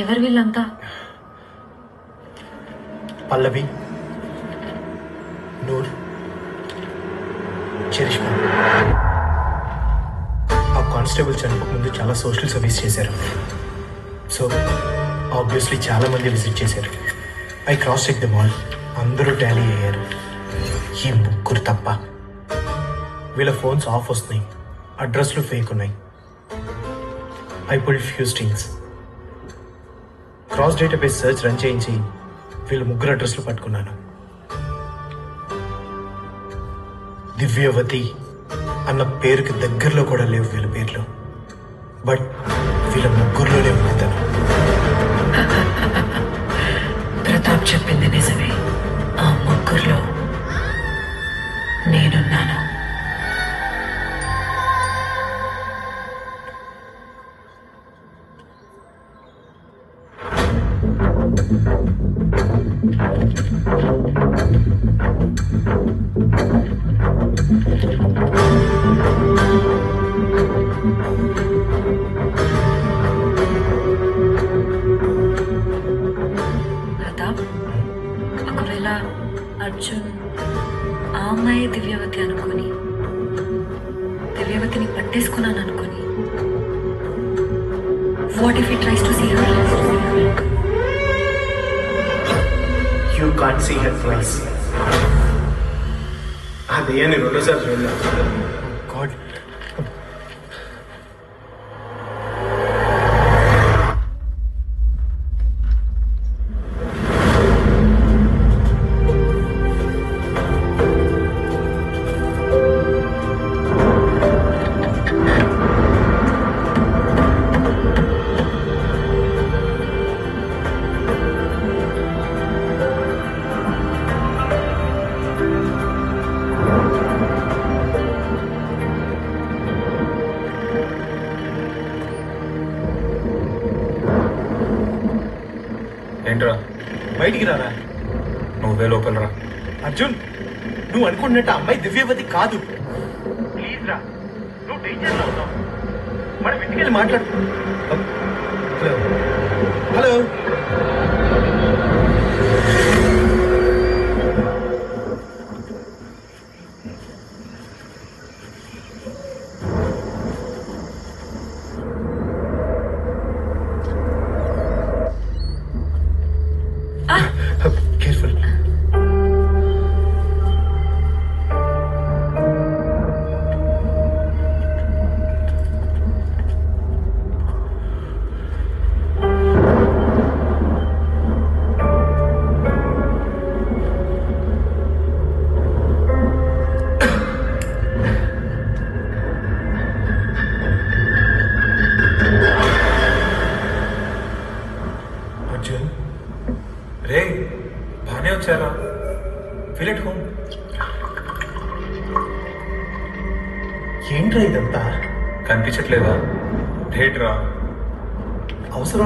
ఎవరు వీళ్ళంతా? పల్లవి, నూర్, చరిష్మా. ఆ కానిస్టేబుల్ చనిపోక ముందు చాలా సోషల్ సర్వీస్ చేశారు. సో ఆబ్వియస్లీ చాలా మంది విజిట్ చేశారు. I cross check them all. అందరూ టాలీ అయ్యారు, ఈ ముగ్గురు తప్ప. వీళ్ళ ఫోన్స్ ఆఫ్ వస్తున్నాయి, అడ్రస్లు ఫేక్ ఉన్నాయి. I pulled few strings. Cross database search run చేయించి వీళ్ళ ముగ్గురు అడ్రస్లు పట్టుకున్నాను. దివ్యవతి అన్న పేరుకి దగ్గరలో కూడా లేవు వీళ్ళ పేర్లు. బట్ వీళ్ళ ముగ్గురులోనే ఉంటాను. ప్రతాప్ చెప్పింది నిజమే. ఆ ముగ్గురులో నేనున్నాను. ప్రతాప్, ఒకవేళ అర్జున్ ఆ అమ్మాయి దివ్యవతి అనుకొని దివ్యవతిని పట్టేసుకున్నాను అనుకొని, what if he tries to see her? You can't see her twice. అదే అని రెండోసారి చూడలేదు. గాడ్, ఏంట్రా? బయటికి రారా. నువ్వే లోపల రా. అర్జున్, నువ్వు అనుకున్నట్టు అమ్మాయి దివ్యవతి కాదు. ప్లీజ్ రా, నువ్వు డేంజర్లో ఉన్నావు. మనం ఇంటికెళ్ళి మాట్లాడు. Hello hello. కేర్ఫుల్. అర్జున్, రే బానే వచ్చారా? Feel at home. ఏంట్రా ఇదంతా? కనిపించట్లేదా? థియేటరా? అవసరం